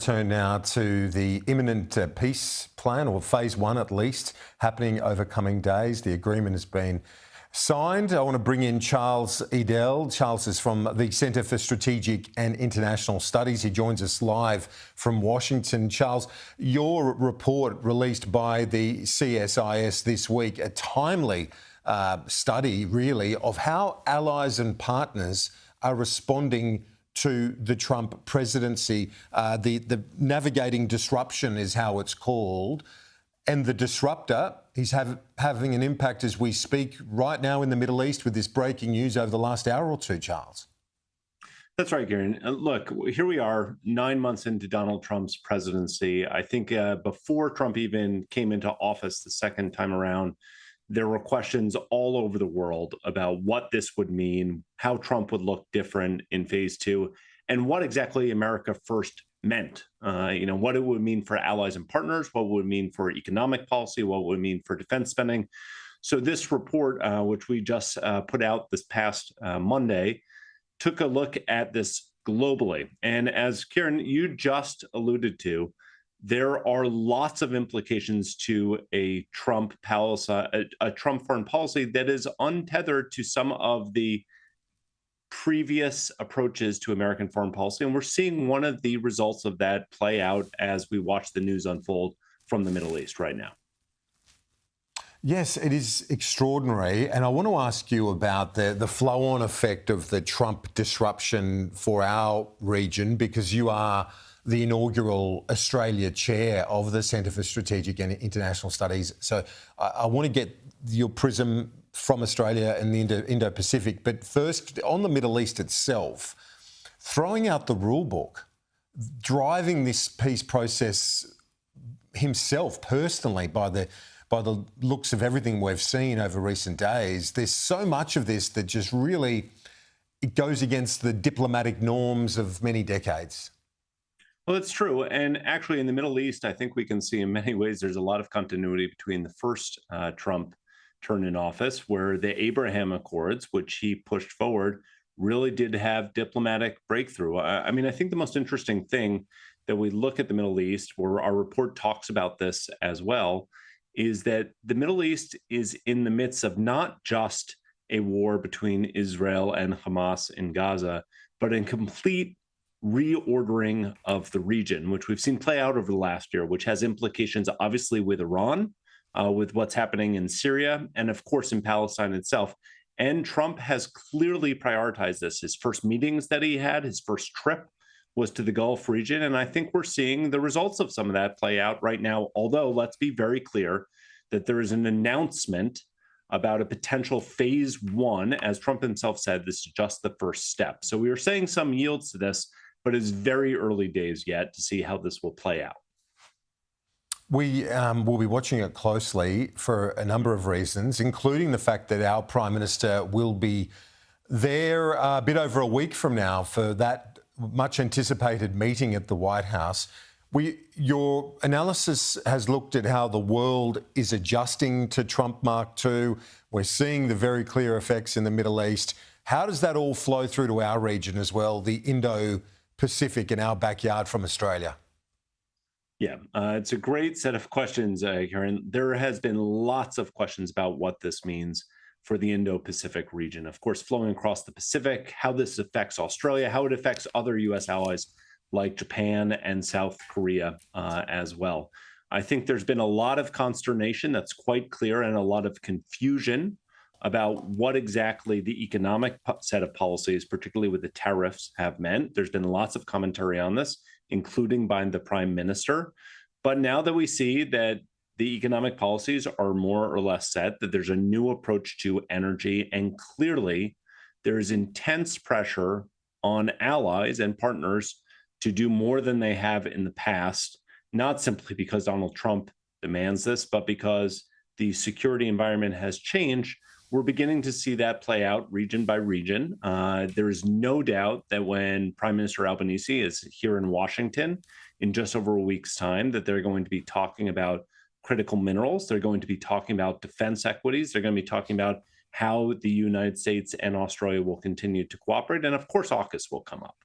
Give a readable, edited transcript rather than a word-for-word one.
Turn now to the imminent peace plan, or phase one at least, happening over coming days. The agreement has been signed. I want to bring in Charles Edel. Charles is from the Centre for Strategic and International Studies. He joins us live from Washington. Charles, your report released by the CSIS this week, a timely study really of how allies and partners are responding to the Trump presidency. The navigating disruption is how it's called. And the disruptor is having an impact as we speak right now in the Middle East with this breaking news over the last hour or two, Charles. That's right, Kieran. Look, here we are 9 months into Donald Trump's presidency. I think before Trump even came into office the second time around, there were questions all over the world about what this would mean, how Trump would look different in phase two, and what exactly America First meant. What it would mean for allies and partners, what would it mean for economic policy, what would it mean for defense spending. So this report, which we just put out this past Monday, took a look at this globally. And as Kieran, you just alluded to, there are lots of implications to a Trump foreign policy that is untethered to some of the previous approaches to American foreign policy. And we're seeing one of the results of that play out as we watch the news unfold from the Middle East right now. Yes, it is extraordinary. And I want to ask you about the flow-on effect of the Trump disruption for our region, because you are the inaugural Australia chair of the Centre for Strategic and International Studies. So I want to get your prism from Australia and the Indo-Pacific. But first, on the Middle East itself, throwing out the rule book, driving this peace process himself personally by the looks of everything we've seen over recent days, there's so much of this that just really, it goes against the diplomatic norms of many decades. Well, it's true. And actually, in the Middle East, I think we can see in many ways there's a lot of continuity between the first Trump turn in office, where the Abraham Accords, which he pushed forward, really did have diplomatic breakthrough. I mean, I think the most interesting thing that we look at the Middle East, where our report talks about this as well, is that the Middle East is in the midst of not just a war between Israel and Hamas in Gaza, but a complete reordering of the region, which we've seen play out over the last year, which has implications obviously with Iran, with what's happening in Syria, and of course in Palestine itself. And Trump has clearly prioritized this. His first meetings that he had, his first trip was to the Gulf region. And I think we're seeing the results of some of that play out right now. Although let's be very clear that there is an announcement about a potential phase one. As Trump himself said, this is just the first step. So we are saying some yields to this, but it's very early days yet to see how this will play out. We will be watching it closely for a number of reasons, including the fact that our Prime Minister will be there a bit over a week from now for that much anticipated meeting at the White House. Your analysis has looked at how the world is adjusting to Trump Mark II. We're seeing the very clear effects in the Middle East. How does that all flow through to our region as well, the Indo-Pacific in our backyard from Australia? Yeah, it's a great set of questions, Karen. There has been lots of questions about what this means for the Indo-Pacific region. Of course, flowing across the Pacific, how this affects Australia, how it affects other U.S. allies like Japan and South Korea as well. I think there's been a lot of consternation that's quite clear, and a lot of confusion about what exactly the economic set of policies, particularly with the tariffs, have meant. There's been lots of commentary on this, including by the Prime Minister. But now that we see that the economic policies are more or less set, that there's a new approach to energy, and clearly there is intense pressure on allies and partners to do more than they have in the past, not simply because Donald Trump demands this, but because the security environment has changed. We're beginning to see that play out region by region. There is no doubt that when Prime Minister Albanese is here in Washington in just over a week's time, that they're going to be talking about critical minerals. They're going to be talking about defense equities. They're going to be talking about how the United States and Australia will continue to cooperate. And of course, AUKUS will come up.